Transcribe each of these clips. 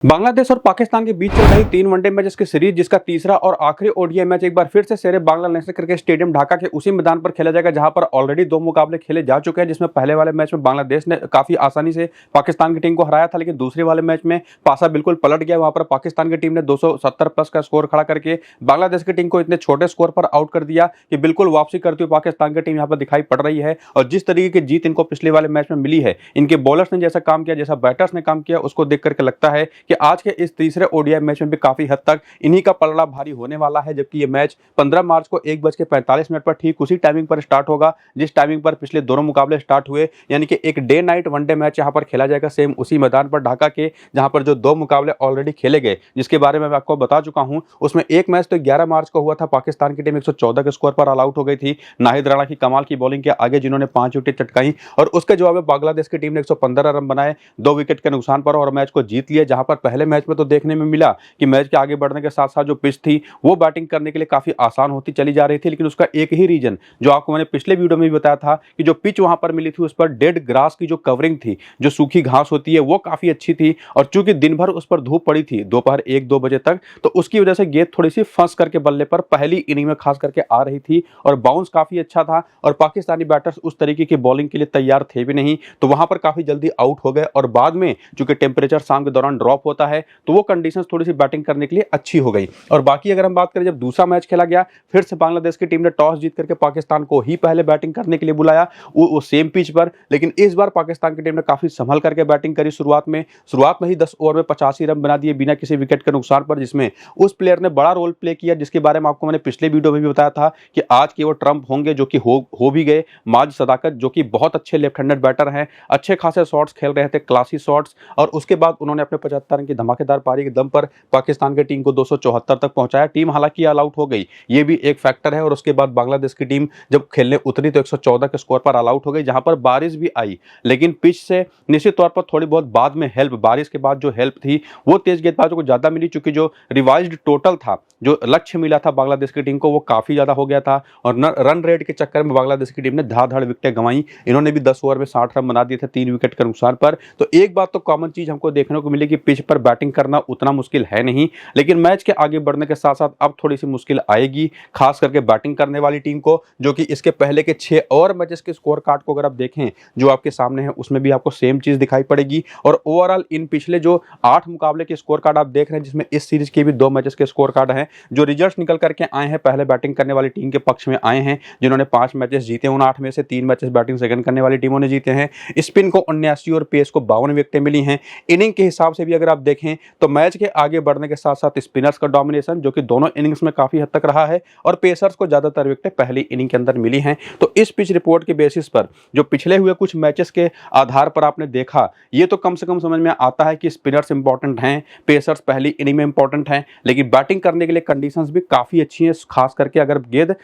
बांग्लादेश और पाकिस्तान के बीच चल रही 3 वनडे मैचेस की सीरीज जिसका तीसरा और आखिरी ओडीआई मैच एक बार फिर से शेरे Bangla national cricket stadium Dhaka के उसी मैदान पर खेला जाएगा जहां पर ऑलरेडी 2 मुकाबले खेले जा चुके हैं, जिसमें पहले वाले मैच में बांग्लादेश ने काफी आसानी से पाकिस्तान की टीम को हराया था, लेकिन दूसरे वाले मैच में पासा बिल्कुल पलट गया। वहां पर पाकिस्तान की टीम ने 270 प्लस का स्कोर खड़ा करके बांग्लादेश की टीम को इतने छोटे स्कोर पर आउट कर दिया कि बिल्कुल वापसी करती हुई पाकिस्तान की टीम यहाँ पर दिखाई पड़ रही है। और जिस तरीके की जीत इनको पिछले वाले मैच में मिली है, इनके बॉलर्स ने जैसा काम किया, जैसा बैटर्स ने काम किया, उसको देख करके लगता है कि आज के इस तीसरे ओडीआई मैच में भी काफी हद तक इन्हीं का पलड़ा भारी होने वाला है। जबकि ये मैच 15 मार्च को 1:45 पर ठीक उसी टाइमिंग पर स्टार्ट होगा जिस टाइमिंग पर पिछले दोनों मुकाबले स्टार्ट हुए, यानी कि एक डे नाइट वनडे मैच यहां पर खेला जाएगा सेम उसी मैदान पर ढाका के, जहां पर जो 2 मुकाबले ऑलरेडी खेले गए जिसके बारे में मैं आपको बता चुका हूं। उसमें एक मैच तो 11 मार्च को हुआ था, पाकिस्तान की टीम 114 के स्कोर पर ऑल आउट हो गई थी नाहिद राणा की कमाल की बॉलिंग के आगे, जिन्होंने 5 विकेट चटकाई और उसके जवाब में बांग्लादेश की टीम ने 115 रन बनाए 2 विकेट के नुकसान पर और मैच को जीत लिया। जहां पर पहले मैच में तो देखने में मिला कि मैच के आगे बढ़ने के साथ साथ जो पिच थी वो बैटिंग करने के लिए काफी आसान होती चली जा रही थी, लेकिन उसका एक ही रीजन जो आपको मैंने पिछले वीडियो में भी बताया था कि जो पिच वहां पर मिली थी उस पर डेड ग्रास की जो कवरिंग थी, जो सूखी घास होती है, वो काफी अच्छी थी। और चूंकि दिन भर उस पर धूप पड़ी थी दोपहर 1-2 बजे तक, तो उसकी वजह से गेंद थोड़ी सी फंस करके बल्ले पर पहली इनिंग में खास करके आ रही थी और बाउंस काफी अच्छा था और पाकिस्तानी बैटर्स उस तरीके की बॉलिंग के लिए तैयार थे भी नहीं, तो वहां पर काफी जल्दी आउट हो गए। और बाद में चूंकि टेम्परेचर शाम के दौरान ड्रॉप होता है तो वो कंडीशंस थोड़ी सी बैटिंग करने के लिए अच्छी हो गई। और बाकी अगर हम बात करें, जब दूसरा मैच खेला गया फिर से बांग्लादेश की टीम ने टॉस जीत करके पाकिस्तान को ही पहले बैटिंग करने के लिए बुलाया, वो सेम पिच पर, लेकिन इस बार पाकिस्तान की टीम ने काफी संभल करके बैटिंग करी। शुरुआत में ही 10 ओवर में 85 रन बना दिए बिना किसी विकेट के नुकसान पर, जिसमें उस प्लेयर ने बड़ा रोल प्ले किया जिसके बारे में आपको मैंने पिछले वीडियो में भी बताया था कि आज के वो ट्रम्प होंगे, जो कि हो भी गए। माज सदाकत जो कि बहुत अच्छे लेफ्ट हैंडेड बैटर हैं, अच्छे खासे शॉट्स खेल रहे थे, क्लासी शॉट्स, और उसके बाद उन्होंने अपने 75 रन की धमाकेदार पारी के दम पर पाकिस्तान की टीम को 274 तक पहुंचाया। टीम हालांकि ऑल आउट हो गई, ये भी एक फैक्टर है। और उसके बाद बांग्लादेश की टीम जब खेलने उतरी तो 114 के स्कोर पर ऑल आउट हो गई, जहां पर बारिश भी आई, लेकिन पिच से निश्चित तौर पर थोड़ी बहुत बाद में हेल्प, बारिश के बाद जो हेल्प थी वो तेज गेंदबाजों को ज्यादा मिली, चूंकि जो रिवाइज्ड टोटल था, जो लक्ष्य मिला था बांग्लादेश की टीम को, वो काफी ज्यादा हो गया था। और रन रेट के चक्कर में बांग्लादेश की टीम ने धाड़ विकेटें गंवाई। इन्होंने भी 10 ओवर में 60 रन बना दिए थे 3 विकेट के नुकसान पर। तो एक बात तो कॉमन चीज हमको देखने को मिली कि पिच पर बैटिंग करना उतना मुश्किल है नहीं, लेकिन मैच के आगे बढ़ने के साथ साथ अब थोड़ी सी मुश्किल आएगी, खास करके बैटिंग करने वाली टीम को, जो कि इसके पहले के 6 और मैचेस के स्कोर कार्ड को अगर आप देखें जो आपके सामने है, उसमें भी आपको सेम चीज दिखाई पड़ेगी। और ओवरऑल इन पिछले जो 8 मुकाबले के स्कोर कार्ड आप देख रहे हैं, जिसमें इस सीरीज के भी 2 मैचेस के स्कोर कार्ड हैं, जो रिजल्ट्स निकल करके आए हैं पहले बैटिंग करने वाली टीम के पक्ष में आए हैं, जिन्होंने 5 मैचेस जीते। उन 8 में से 3 मैचेस बैटिंग सेकंड करने वाली टीमों ने जीते हैं। स्पिन को 79 और पेस को 52 विकेटें मिली हैं। इनिंग के हिसाब से भी अगर आप देखें तो मैच के आगे बढ़ने के साथ साथ स्पिनर्स का डोमिनेशन जो कि दोनों इनिंग्स में काफी हद तक रहा है और पेसर्स को ज्यादातर विकेटें पहली इनिंग के अंदर मिली हैं। तो इस पिच रिपोर्ट के बेसिस पर जो पिछले हुए कुछ मैचेस के आधार पर आपने देखा, ये तो कम से कम समझ में आता है कि स्पिनर्स इंपॉर्टेंट हैं, पेसर्स पहली इनिंग में इंपॉर्टेंट हैं, लेकिन बैटिंग करने के लिए कंडीशंस भी काफी अच्छी हैं। खास करके अगर गेंद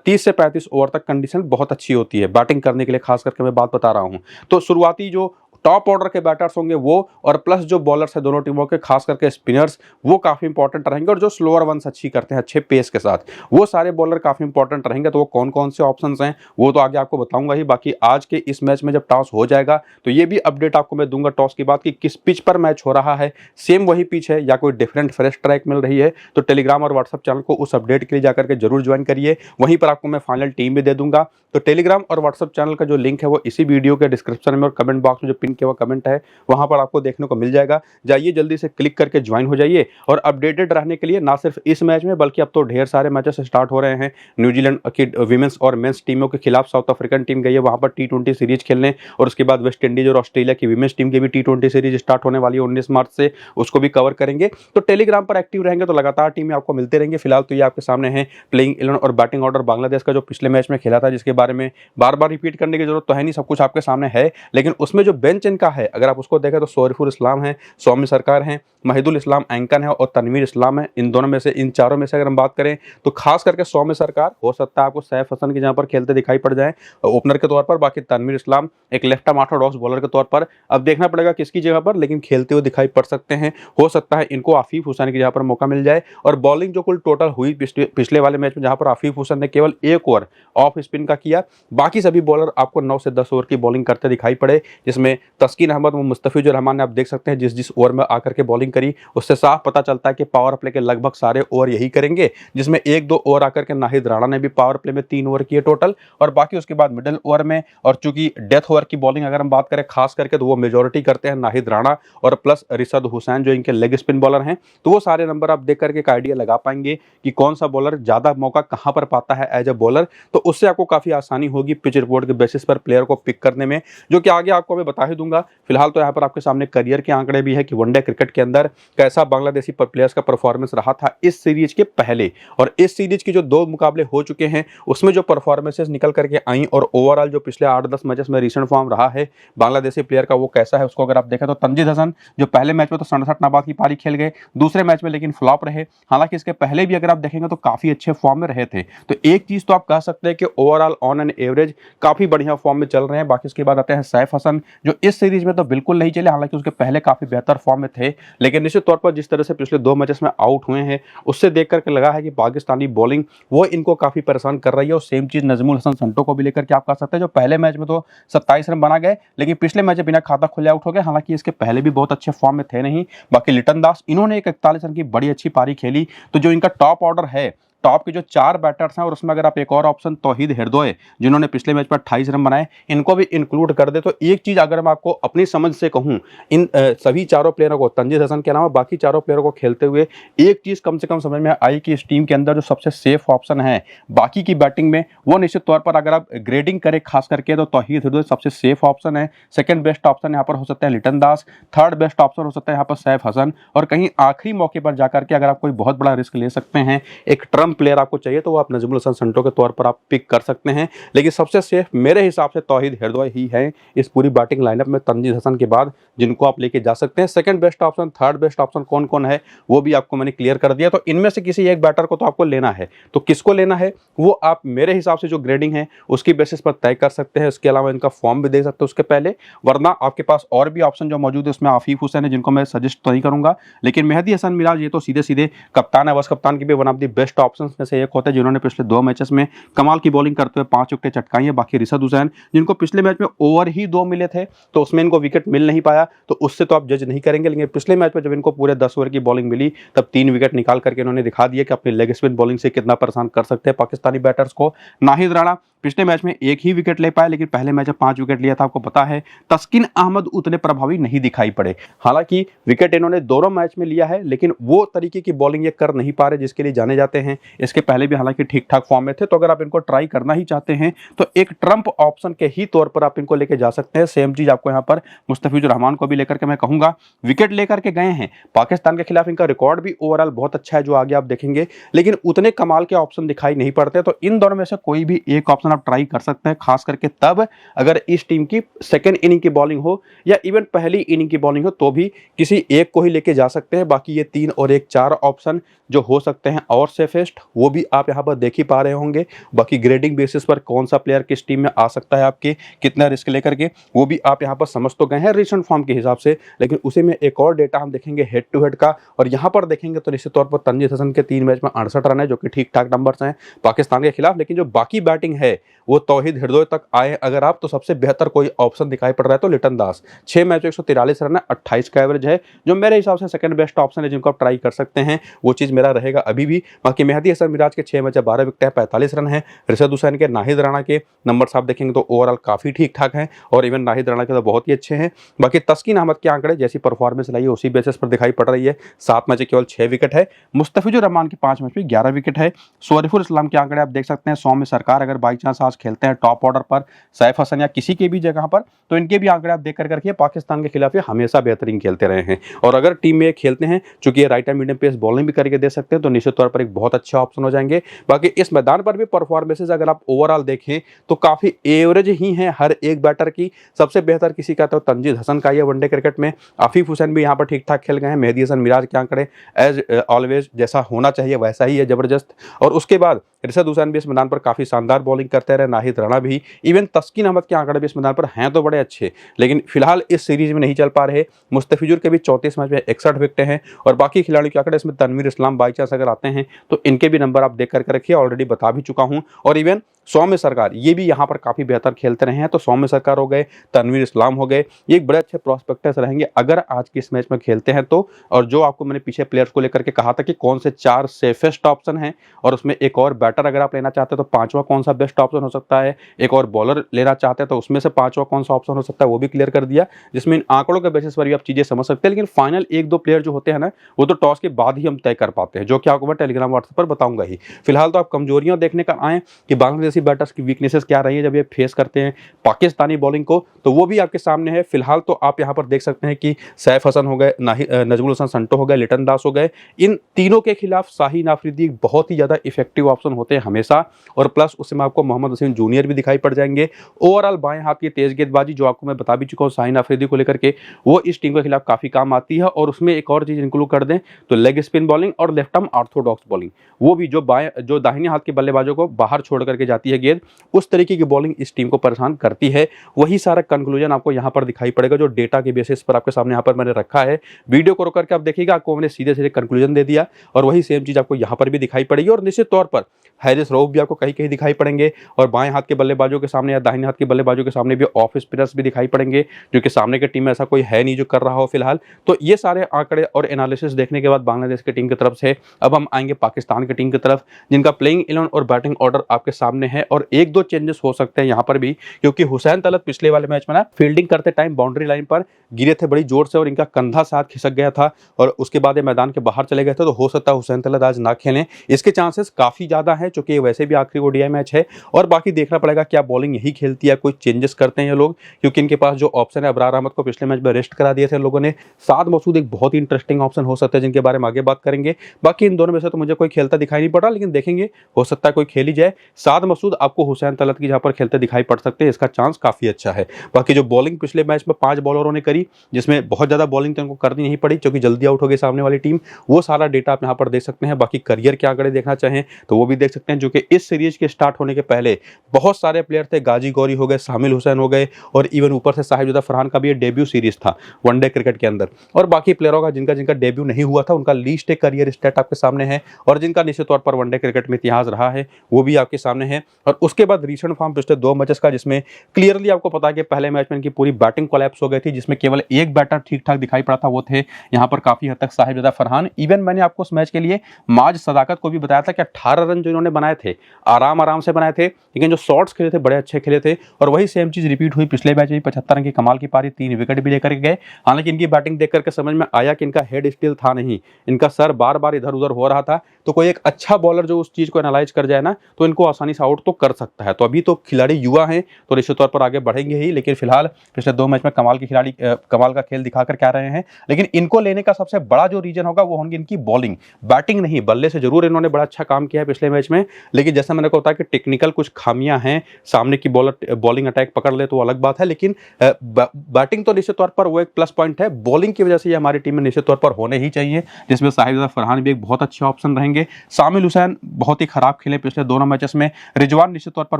30 से 35 ओवर तक कंडीशन बहुत अच्छी होती है बैटिंग करने के लिए, खास करके मैं बात बता रहा हूं। तो शुरुआती जो टॉप ऑर्डर के बैटर्स होंगे वो, और प्लस जो बॉलर्स है दोनों टीमों के, खास करके स्पिनर्स, वो काफी इंपॉर्टेंट रहेंगे। और जो स्लोअर वंस अच्छी करते हैं अच्छे पेस के साथ, वो सारे बॉलर काफी इंपॉर्टेंट रहेंगे। तो वो कौन कौन से ऑप्शंस हैं वो तो आगे आपको बताऊंगा ही। बाकी आज के इस मैच में जब टॉस हो जाएगा तो ये भी अपडेट आपको मैं दूंगा टॉस की बात, कि किस पिच पर मैच हो रहा है, सेम वही पिच है या कोई डिफरेंट फ्रेश ट्रैक मिल रही है। तो टेलीग्राम और व्हाट्सएप चैनल को उस अपडेट के लिए जाकर के जरूर ज्वाइन करिए, वहीं पर आपको मैं फाइनल टीम भी दे दूंगा। तो टेलीग्राम और व्हाट्सएप चैनल का जो लिंक है वो इसी वीडियो के डिस्क्रिप्शन में और कमेंट बॉक्स में जो पिन किया हुआ कमेंट है वहां पर आपको देखने को मिल जाएगा। जाइए जल्दी से क्लिक करके ज्वाइन हो जाइए। और अपडेटेड रहने के लिए ना सिर्फ इस मैच में बल्कि अब तो ढेर सारे मैचेस स्टार्ट हो रहे हैं। न्यूजीलैंड की विमेंस और मेंस टीमों के खिलाफ साउथ अफ्रीकन टीम गई है वहां पर T20 सीरीज खेलने, और उसके बाद वेस्ट इंडीज और ऑस्ट्रेलिया की विमेंस टीम की भी T20 सीरीज स्टार्ट होने वाली है 19 मार्च से, उसको भी कवर करेंगे। तो टेलीग्राम पर एक्टिव रहेंगे तो लगातार टीमें आपको मिलते रहेंगे। फिलहाल तो ये आपके सामने है प्लेइंग 11 और बैटिंग ऑर्डर बांग्लादेश का जो पिछले मैच में खेला था, जिसके बारे में बार बार रिपीट करने की जरूरत तो है नहीं, सब कुछ आपके सामने है। लेकिन उसमें जो बेंच इनका है अगर आप उसको देखें तो शरीफुल इस्लाम है, सौम्य सरकार है, महिदुल इस्लाम एंकन है और तनवीर इस्लाम है। इन दोनों में से, इन चारों में से अगर हम बात करें तो खास करके सौम्य सरकार हो सकता है आपको सैफ हसन की जहां पर खेलते दिखाई पड़ जाए ओपनर के तौर पर, बाकी तनवीर इस्लाम एक लेफ्ट आर्म ऑर्थोडॉक्स बॉलर के तौर पर, अब देखना पड़ेगा किसकी जगह पर, लेकिन खेलते हुए दिखाई पड़ सकते हैं। हो सकता है इनको आफीफ हुसैन की जगह पर मौका मिल जाए। और बॉलिंग जो कुल टोटल हुई पिछले वाले मैच में, जहां पर आफीफ हुसैन ने केवल 1 ओवर ऑफ स्पिन का किया, बाकी सभी बॉलर आपको 9 से 10 ओवर की बॉलिंग करते दिखाई पड़े, जिसमें तस्कीन अहमद और मुस्तफिजुर रहमान ने आप देख सकते हैं जिस ओवर में आकर के बॉलिंग करी, उससे साफ पता चलता है कि पावर प्ले के लगभग सारे ओवर यही करेंगे, जिसमें 1-2 ओवर आकर के नाहिद राणा ने भी पावर प्ले में 3 ओवर किए टोटल, और बाकी उसके बाद मिडिल ओवर में, और चूंकि डेथ ओवर की बॉलिंग अगर हम बात करें खास करके तो वो मेजोरिटी करते हैं नाहिद राणा और प्लस रिशद हुसैन जो इनके लेग स्पिन बॉलर हैं। तो वो सारे नंबर आप देख करके एक आइडिया लगा पाएंगे कि कौन सा बॉलर ज्यादा मौका कहां पर पाता है एज ए बॉलर, तो उससे आपको काफी आसानी होगी पिच रिपोर्ट के बेसिस पर प्लेयर को पिक करने में, जो कि आगे आपको मैं बता ही दूंगा। फिलहाल तो यहाँ पर आपके सामने करियर के आंकड़े भी है कि वनडे क्रिकेट के अंदर कैसा बांग्लादेशी प्लेयर्स का परफॉर्मेंस रहा था इस सीरीज के पहले, और इस सीरीज के जो 2 मुकाबले हो चुके हैं उसमें जो परफॉर्मेंसेस निकल करके आई, और ओवरऑल जो पिछले 8-10 मैचेस में रीसेंट फॉर्म रहा है बांग्लादेशी प्लेयर का वो कैसा है, उसको अगर आप देखें तो तंजीद हसन जो पहले मैच में तो 67 नाबाद की पारी खेल गए, दूसरे मैच में लेकिन फ्लॉप रहे। हालांकि इसके पहले भी अगर आप देखेंगे तो काफी अच्छे फॉर्म में रहे थे। तो एक चीज तो आप कह सकते हैं कि ओवरऑल ऑन एन एवरेज काफी बढ़िया फॉर्म में चल रहे हैं। बाकी इसके बाद आते हैं सैफ हसन जो इस सीरीज में तो बिल्कुल नहीं चले, हालांकि उसके पहले काफी बेहतर फॉर्म में थे, लेकिन निश्चित तौर पर जिस तरह से पिछले 2 मैचेस में आउट हुए हैं उससे देख करके लगा है कि पाकिस्तानी बॉलिंग वो इनको काफी परेशान कर रही है। और सेम चीज नजमुल हसन संटो को भी लेकर के आप कह सकते हैं, जो पहले मैच में तो 27 रन बना गए लेकिन पिछले मैच में बिना खाता खुले आउट हो गए, हालांकि इसके पहले भी बहुत अच्छे फॉर्म में थे नहीं। बाकी लिटन दास इन्होंने एक 41 रन की बड़ी अच्छी पारी खेली। तो जो इनका टॉप ऑर्डर है, टॉप के जो 4 बैटर्स हैं, और उसमें अगर आप एक और ऑप्शन तौहीद हृदय जिन्होंने पिछले मैच पर 28 रन बनाए इनको भी इंक्लूड कर दे, तो एक चीज अगर मैं आपको अपनी समझ से कहूं, इन सभी चारों प्लेयरों को तंजीद हसन के अलावा बाकी चारों प्लेयरों को खेलते हुए एक चीज कम से कम समझ में आई कि इस टीम के अंदर जो सबसे सेफ ऑप्शन है बाकी की बैटिंग में, वो निश्चित तौर पर अगर आप ग्रेडिंग करें खास करके तो तौहीद हृदय सबसे सेफ ऑप्शन है। सेकंड बेस्ट ऑप्शन यहाँ पर हो सकता है लिटन दास, थर्ड बेस्ट ऑप्शन हो सकता है यहाँ पर सैफ हसन, और कहीं आखिरी मौके पर जाकर के अगर आप कोई बहुत बड़ा रिस्क ले सकते हैं, एक ट्रम्प प्लेयर आपको चाहिए, तो वो आप नजमुल हसन संटो के तौर पर आप पिक कर सकते हैं। लेकिन सबसे सेफ मेरे हिसाब से तौहीद हृदय ही है इस पूरी बैटिंग लाइनअप में तंजीद हसन के बाद, जिनको आप लेके जा सकते हैं। Second best option, third best option कौन कौन है वो भी आपको मैंने क्लियर कर दिया। तो इनमें से किसी एक बैटर को तो आपको लेना है, तो किसको लेना है वो आप मेरे हिसाब से जो ग्रेडिंग है उसकी बेसिस पर तय कर सकते हैं। इसके अलावा इनका फॉर्म भी दे सकते हैं उसके पहले, वरना आपके पास और भी ऑप्शन जो मौजूद है उसमें आफिफ हुसैन है, जिनको मैं सजेस्ट तो नहीं करूंगा, लेकिन मेहदी हसन मिराज ये तो सीधे सीधे कप्तान है, बस कप्तान की भी one of the best option में से एक होते हैं, जिन्होंने पिछले 2 मैचेस में कमाल की बॉलिंग करते हुए 5 विकेट चटकाई है। बाकी रिशद हुसैन जिनको पिछले मैच में ओवर ही 2 मिले थे तो उसमें इनको विकेट मिल नहीं पाया, तो उससे तो आप जज नहीं करेंगे, लेकिन पिछले मैच में जब इनको पूरे 10 ओवर की बॉलिंग मिली तब 3 विकेट निकाल करके इन्होंने दिखा दिया कि अपनी लेग स्पिन बॉलिंग से कितना परेशान कर सकते हैं पाकिस्तानी बैटर्स को। नाहिद राणा पिछले मैच में 1 ही विकेट ले पाए, लेकिन पहले मैच में 5 विकेट लिया था, आपको पता है। तस्किन अहमद उतने प्रभावी नहीं दिखाई पड़े, हालांकि विकेट इन्होंने दोनों मैच में लिया है, लेकिन वो तरीके की बॉलिंग ये कर नहीं पा रहे जिसके लिए जाने जाते हैं। इसके पहले भी हालांकि ठीक ठाक फॉर्म में थे, तो अगर आप इनको ट्राई करना ही चाहते हैं तो एक ट्रम्प ऑप्शन के ही तौर पर आप इनको लेके जा सकते हैं। सेम चीज आपको यहाँ पर मुस्तफिजुर रहमान को भी लेकर के मैं कहूंगा, विकेट लेकर के गए हैं पाकिस्तान के खिलाफ, इनका रिकॉर्ड भी ओवरऑल बहुत अच्छा है जो आगे आप देखेंगे, लेकिन उतने कमाल के ऑप्शन दिखाई नहीं पड़ते। तो इन दोनों में से कोई भी एक ऑप्शन आप ट्राई कर सकते हैं, खास करके तब अगर इस टीम की सेकंड इनिंग की बॉलिंग हो या इवन पहली इनिंग की बॉलिंग हो, तो भी किसी एक को ही लेके जा सकते हैं। बाकी ये 3 और 1 4 ऑप्शन जो हो सकते हैं और सेफेस्ट, वो भी आप यहाँ पर देख ही पा रहे होंगे। बाकी ग्रेडिंग बेसिस पर कौन सा प्लेयर किस टीम में आ सकता है आपके, कितना रिस्क लेकर के, वो भी आप यहाँ पर समझ तो गए हैं रिसेंट फॉर्म के हिसाब से। लेकिन उसी में एक और डेटा हम देखेंगे हेड टू हेड का, और यहाँ पर देखेंगे तो निश्चित तौर पर तंजीद हसन के 3 मैच में 68 रन है, जो कि ठीक ठाक नंबर्स हैं पाकिस्तान के खिलाफ। लेकिन जो बाकी बैटिंग है वो तौहीद हृदय तक आए अगर आप, तो सबसे बेहतर कोई ऑप्शन दिखाई पड़ रहा है तो लिटन दास। 6 मैच में 143 रन है, 28 का एवरेज है, जो मेरे हिसाब से सेकंड बेस्ट ऑप्शन है जिनको आप ट्राई कर सकते हैं। वो चीज मेरा रहेगा अभी भी। बाकी मेहदी हसन मिराज के 6 मैच है, 12 विकेट है, 45 रन है। रिशद हुसैन के, नाहिद राणा के नंबर्स आप देखेंगे तो ओवरऑल काफी ठीक ठाक हैं, और इवन नाहिद राणा के तो बहुत ही अच्छे हैं। बाकी तस्किन अहमद के आंकड़े जैसी परफॉर्मेंस लाई है उसी बेसिस पर दिखाई पड़ रही है। 7 मैच केवल 6 विकेट है। मुस्तफिजुर रहमान के 5 मैच में 11 विकेट है। शरीफुल इस्लाम के आंकड़े आप देख सकते हैं। सौम्य सरकार अगर बाई चांस आज खेलते हैं टॉप ऑर्डर पर, सैफ हसन या किसी के भी जगह पर, तो इनके भी आंकड़े आप देख कर रखिए। पाकिस्तान के खिलाफ ये हमेशा बेहतरीन खेलते रहे हैं, और अगर टीम में खेलते हैं चूंकि ये right hand medium pace bowling भी करके दे सकते हैं, तो निश्चित तौर पर एक बहुत अच्छा ऑप्शन हो जाएंगे। बाकी इस मैदान पर भी परफॉर्मेंसेज अगर आप ओवरऑल देखें तो काफी एवरेज ही है हर एक बैटर की। सबसे बेहतर किसी का तो तंजीद हसन का ही है वनडे क्रिकेट में। आफिफ हुसैन भी यहाँ पर ठीक ठाक खेल गए हैं। मेहदी हसन मिराज के आंकड़े एज ऑलवेज जैसा होना चाहिए वैसा ही है, जबरदस्त। और उसके बाद रिशद हुसैन भी इस मैदान पर काफी शानदार बॉलिंग करते रहे नाहिद राणा भी, इवन तस्कीन अहमद के आंकड़े भी इस मैदान पर हैं तो बड़े अच्छे, लेकिन फिलहाल इस सीरीज में नहीं चल पा रहे। मुस्तफिजुर के भी 34 मैच में 61 विकेटें हैं और बाकी खिलाड़ियों के आंकड़े इसमें तनवीर इस्लाम बाई चांस अगर आते हैं तो इनके भी नंबर आप देख करके रखिए, ऑलरेडी बता भी चुका हूं। और इवन सौम्य सरकार ये भी यहाँ पर काफी बेहतर खेलते रहे हैं, तो सौम्य सरकार हो गए, तनवीर इस्लाम हो गए, ये एक बड़े अच्छे प्रोस्पेक्टर्स रहेंगे अगर आज के इस मैच में खेलते हैं तो। और जो आपको मैंने पीछे प्लेयर्स को लेकर के कहा था कि कौन से 4 सेफेस्ट ऑप्शन हैं और उसमें एक और बैटर अगर आप लेना चाहते हैं तो 5वां कौन सा बेस्ट ऑप्शन हो सकता है, एक और बॉलर लेना चाहते हैं तो उसमें से 5वां कौन सा ऑप्शन हो सकता है, वो भी क्लियर कर दिया, जिसमें इन आंकड़ों के बेसिस पर भी आप चीजें समझ सकते हैं। लेकिन फाइनल 1-2 प्लेयर जो होते हैं ना, वो तो टॉस के बाद ही हम तय कर पाते हैं, जो कि आपको मैं टेलीग्राम व्हाट्सएप पर बताऊंगा ही। फिलहाल तो आप कमजोरियां देखने का आए कि बांग्लादेशी बैटर्स की वीकनेसेस क्या रही है जब ये फेस करते हैं पाकिस्तानी बॉलिंग को, तो वो भी आपके सामने है। फिलहाल तो आप यहाँ पर देख सकते हैं कि सैफ हसन हो गए, नजमुल हसन संटो हो गए, लिटन दास हो गए, इन तीनों के खिलाफ शाहीन आफरीदी बहुत ही ज्यादा इफेक्टिव ऑप्शन होते हैं हमेशा। और प्लस उसमें आपको मोहम्मद वसीम जूनियर भी दिखाई पड़ जाएंगे। ओवरऑल बाएं हाथ की तेज गेंदबाजी जो आपको मैं बता भी चुका हूँ शाहीन आफरीदी को लेकर के, वो इस टीम के खिलाफ काफी काम आती है। और उसमें एक और चीज इंक्लूड कर दें तो लेग स्पिन बॉलिंग और लेफ्ट आर्म ऑर्थोडॉक्स बॉलिंग, वो भी जो दाहिने हाथ के बल्लेबाजों को बाहर छोड़ करके जाती है गेंद, उस तरीके की बॉलिंग इस टीम को परेशान करती है। वही सारा कंक्लूजन आपको यहाँ पर दिखाई पड़ेगा जो डेटा के बेसिस पर आपके सामने यहाँ पर मैंने रखा है। वीडियो को रोक करके आप देखिएगा, आपको मैंने सीधे सीधे कंक्लूजन दे दिया और वही सेम चीज आपको यहाँ पर भी दिखाई पड़ेगी। और निश्चित तौर पर हैरिस रऊफ भी आपको कहीं कहीं दिखाई पड़ेंगे और बाएं हाथ के बल्लेबाजों के सामने या दाहिने हाथ के बल्लेबाजों के सामने भी ऑफ स्पिनर्स भी दिखाई पड़ेंगे, जो कि सामने की टीम में ऐसा कोई है नहीं जो कर रहा हो फिलहाल। तो ये सारे आंकड़े और एनालिसिस देखने के बाद बांग्लादेश की टीम की तरफ से अब हम आएंगे पाकिस्तान की टीम की तरफ, जिनका प्लेइंग 11 और बैटिंग ऑर्डर आपके सामने है। और 1-2 चेंजेस हो सकते हैं यहाँ पर भी, क्योंकि हुसैन तलत पिछले वाले मैच में ना फील्डिंग करते टाइम बाउंड्री लाइन पर गिरे थे बड़ी जोर से और इनका कंधा साथ खिसक गया था और उसके बाद ये मैदान के बाहर चले गए थे। तो हो सकता है हुसैन तलत आज ना खेलें, इसके चांसेस काफी ज्यादा है, क्योंकि वैसे भी आखिरी ओडीआई मैच है। और बाकी देखना पड़ेगा क्या बॉलिंग यही खेलती है, कोई चेंजेस करते हैं ये लोग, क्योंकि इनके पास जो ऑप्शन है, अबरार अहमद को पिछले मैच में रेस्ट करा दिए थे लोगों ने, साद मसूद एक बहुत ही इंटरेस्टिंग ऑप्शन हो सकता है जिनके बारे में आगे बात करेंगे। बाकी इन दोनों में से तो मुझे कोई खेलता दिखाई नहीं पड़ रहा, लेकिन देखेंगे, हो सकता है कोई खेल ही जाए। साद मसूद आपको हुसैन तलत की जहां पर खेलते दिखाई पड़ सकते हैं, इसका चांस काफी अच्छा है। बाकी जो बॉलिंग पिछले मैच में 5 बॉलरों ने करी, जिसमें बहुत ज्यादा बॉलिंग तो इनको करनी नहीं पड़ी क्योंकि जल्दी आउट हो गई सामने वाली टीम, वो सारा डेटा आप यहाँ पर देख सकते हैं। बाकी करियर के आंकड़े देखना चाहें तो वो भी देख सकते हैं, जो कि इस सीरीज के स्टार्ट होने के पहले बहुत सारे प्लेयर थे, गाजी गौरी हो गए, शामिल हुसैन हो गए और इवन ऊपर से साहिबजादा फरहान का भी ये डेब्यू सीरीज था वनडे क्रिकेट के अंदर। और बाकी प्लेयरों का जिनका जिनका डेब्यू नहीं हुआ था उनका लीस्ट एक करियर स्टेट आपके सामने है और जिनका निश्चित तौर पर वनडे क्रिकेट में इतिहास रहा है वो भी आपके सामने है। और उसके बाद रीसेंट फॉर्म पिछले 2 मैचेस का, जिसमें क्लियरली आपको पता है कि पहले मैच में इनकी पूरी बैटिंग कोलैप्स हो गई थी, जिसमें केवल एक बैटर ठीक ठाक दिखाई पड़ा था, वो थे यहाँ पर काफी हद तक साहिबजादा फरहान। इवन मैंने आपको उस मैच के लिए माज सदाकत को भी बताया था कि 18 रन जो इन्होंने बनाए थे आराम से बनाए थे, लेकिन जो शॉट्स खेले थे बड़े अच्छे खेले थे। और वही सेम चीज रिपीट हुई पिछले मैच में, 75 रन की कमाल की पारी, 3 विकेट भी लेकर गए। हालांकि इनकी बैटिंग देख करके समझ में आया कि इनका हेड स्टिल था नहीं, इनका सर बार बार इधर उधर हो रहा था। तो कोई एक अच्छा बॉलर जो उस चीज को एनालाइज कर जाए ना, तो इनको आसानी से आउट तो कर सकता है। तो अभी तो खिलाड़ी युवा हैं तो निश्चित तौर पर आगे बढ़ेंगे ही, लेकिन फिलहाल पिछले 2 मैच में कमाल का खेल दिखा कर क्या रहे हैं। लेकिन इनको लेने का सबसे बड़ा जो रीजन होगा वो होंगे इनकी बॉलिंग, बैटिंग नहीं। बल्ले से जरूर इन्होंने बड़ा अच्छा काम किया है पिछले मैच में, लेकिन जैसा मैंने कहा कि टेक्निकल कुछ खामियां हैं, सामने की बॉलिंग अटैक पकड़ ले तो अलग बात है, लेकिन बैटिंग तो निश्चित तौर पर वो एक प्लस पॉइंट है। बॉलिंग की वजह से ये हमारी टीम में निश्चित तौर पर होने ही चाहिए, जिसमें साहिबजादा फरहान भी एक बहुत अच्छे ऑप्शन रहेंगे। शामिल हुसैन बहुत ही खराब खेले पिछले दोनों मैचेस में। रिजवान निश्चित तौर पर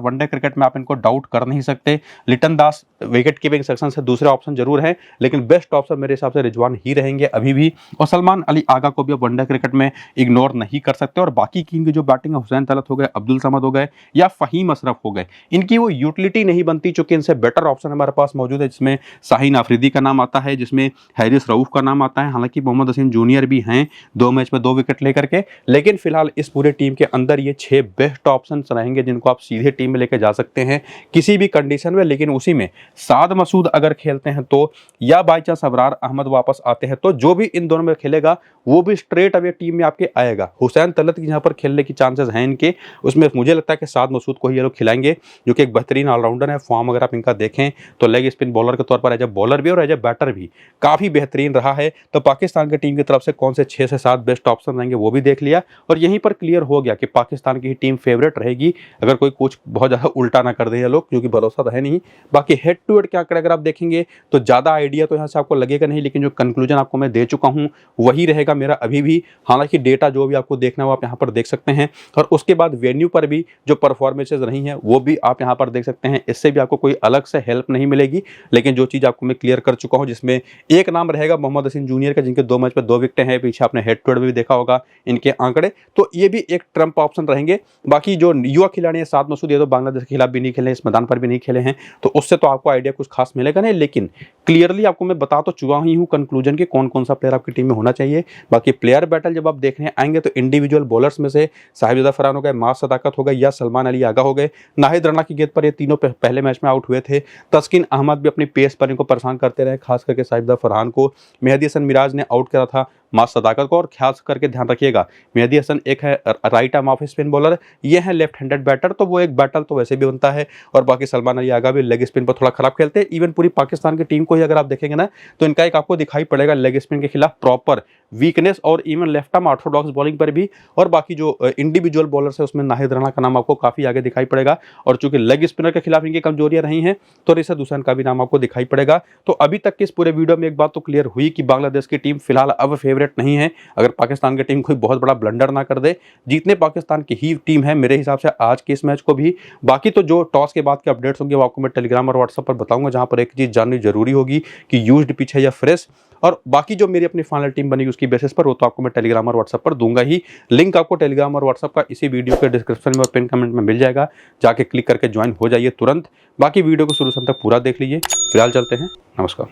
वनडे क्रिकेट में आप इनको डाउट कर नहीं सकते। लिटन दास विकेट कीपिंग सेक्शन से दूसरे ऑप्शन जरूर है, लेकिन बेस्ट ऑप्शन मेरे हिसाब से रिजवान ही रहेंगे अभी भी। और सलमान अली आगा को भी अब वनडे क्रिकेट में इग्नोर नहीं कर सकते। और बाकी की जो बैटिंग है, हुसैन तलत हो गए, अब्दुल समद हो गए या फहीम अशरफ हो गए, इनकी वो यूटिलिटी नहीं बनती, चूंकि इनसे बेटर ऑप्शन हमारे पास मौजूद है, जिसमें शाहीन आफरीदी का नाम आता है, जिसमें हैरिस रऊफ का नाम आता है। हालांकि मोहम्मद वसीम जूनियर भी हैं 2 मैच में 2 विकेट लेकर के, लेकिन फिलहाल इस पूरे टीम के अंदर ये 6 बेस्ट ऑप्शन रहेंगे जिनको आप सीधे टीम में लेकर जा सकते हैं किसी भी कंडीशन में। लेकिन उसी में साद मसूद अगर खेलते हैं तो, या बाई चांस अबरार अहमद वापस आते हैं तो, जो भी इन दोनों में खेलेगा वो भी स्ट्रेट अवे टीम में आपके आएगा। हुसैन तलत की जहां पर खेलने की चांसेस हैं इनके, उसमें मुझे लगता है कि साद मसूद को ही ये लोग खिलाएंगे, जो कि एक बेहतरीन ऑलराउंडर है। फॉर्म अगर आप इनका देखें तो लेग स्पिन बॉलर के तौर पर एज ए बॉलर भी और एज ए बैटर भी काफी बेहतरीन रहा है। तो पाकिस्तान की टीम की तरफ से कौन से 6 से 7 बेस्ट ऑप्शन रहेंगे वो भी देख लिया, और यहीं पर क्लियर हो गया कि पाकिस्तान की टीम फेवरेट रहेगी, अगर कोई कुछ बहुत ज्यादा उल्टा ना कर दे ये लोग, क्योंकि भरोसा तो है नहीं। बाकी हेड टू हेड के आंकड़े अगर आप देखेंगे तो ज्यादा आइडिया तो यहाँ से आपको लगेगा नहीं, लेकिन जो कंक्लूजन आपको मैं दे चुका हूँ वही रहेगा मेरा अभी भी। हालांकि डेटा जो भी आपको देखना हो आप यहाँ पर देख सकते हैं। और उसके बाद वेन्यू पर भी जो परफॉर्मेंस मैचेस रही हैं वो भी आप यहाँ पर देख सकते हैं। इससे भी आपको कोई अलग से हेल्प नहीं मिलेगी, लेकिन जो चीज़ आपको मैं क्लियर कर चुका हूँ, जिसमें एक नाम रहेगा मोहम्मद हसीन जूनियर का, जिनके 2 मैच पर 2 विकेटें हैं। पीछे आपने हेड टू हेड भी देखा होगा इनके आंकड़े, तो ये भी एक ट्रम्प ऑप्शन रहेंगे। बाकी जो युवा खिलाड़ी हैं, साद मसूद, ये तो बांग्लादेश के खिलाफ भी नहीं खेले, इस मैदान पर भी नहीं खेले हैं, तो उससे तो आपको आइडिया कुछ खास मिलेगा नहीं। लेकिन क्लियरली आपको मैं बता तो चुका ही हूँ कंक्लूजन के कौन कौन सा प्लेयर आपकी टीम में होना चाहिए। बाकी प्लेयर बैटल जब आप देखने आएंगे तो इंडिविजुअल बॉलर्स में से साहिबजादा फरहान हो गए, मास सदाकत हो गए या सलमान अली आगा हो गए। नाहिद राणा की गेंद पर ये तीनों पहले मैच में आउट हुए थे। तस्किन अहमद भी अपनी पेस पर इनको परेशान करते रहे, खास करके साहिबजादा फरहान को। मेहदी हसन मिराज ने आउट करा था मास सदाकत को। और ख्याल करके ध्यान रखिएगा, मेहदी हसन एक है right arm off spin bowler, ये है लेफ्ट हैंडेड बैटर, तो वो एक बैटल तो वैसे भी बनता है। और बाकी सलमान अली आगा भी लेग स्पिन पर थोड़ा खराब खेलते हैं। इवन पूरी पाकिस्तान की टीम को ही अगर आप देखेंगे ना, तो इनका एक आपको दिखाई पड़ेगा लेग स्पिन के खिलाफ प्रॉपर वीकनेस, और even left arm Orthodox bowling पर भी। और बाकी जो इंडिविजुअल बॉलर्स है उसमें नाहिद राणा का नाम आपको काफी आगे दिखाई पड़ेगा। और चूंकि लेग स्पिनर के खिलाफ इनकी कमजोरियां रही हैं, तो रिशद हुसैन का भी नाम आपको दिखाई पड़ेगा। तो अभी तक के इस पूरे वीडियो में एक बात तो क्लियर हुई कि बांग्लादेश की टीम फिलहाल अब फेवरेट नहीं है। अगर पाकिस्तान की टीम कोई बहुत बड़ा ब्लंडर ना कर दे, जीतने पाकिस्तान की ही टीम है मेरे हिसाब से आज के इस मैच को भी। बाकी तो जो टॉस के बाद के अपडेट्स होंगे वो आपको मैं टेलीग्राम और व्हाट्सएप पर बताऊंगा, जहां पर एक चीज जाननी जरूरी होगी कि यूज्ड पिच है या फ्रेश। और बाकी जो मेरी अपनी फाइनल टीम बनेगी उसकी बेसिस पर वो तो आपको मैं टेलीग्राम और व्हाट्सएप पर दूंगा ही। लिंक आपको टेलीग्राम और व्हाट्सएप का इसी वीडियो के डिस्क्रिप्शन में और पिन कमेंट में मिल जाएगा, जाके क्लिक करके ज्वाइन हो जाइए तुरंत। बाकी वीडियो को शुरू से अंत तक पूरा देख लीजिए। फिलहाल चलते हैं, नमस्कार।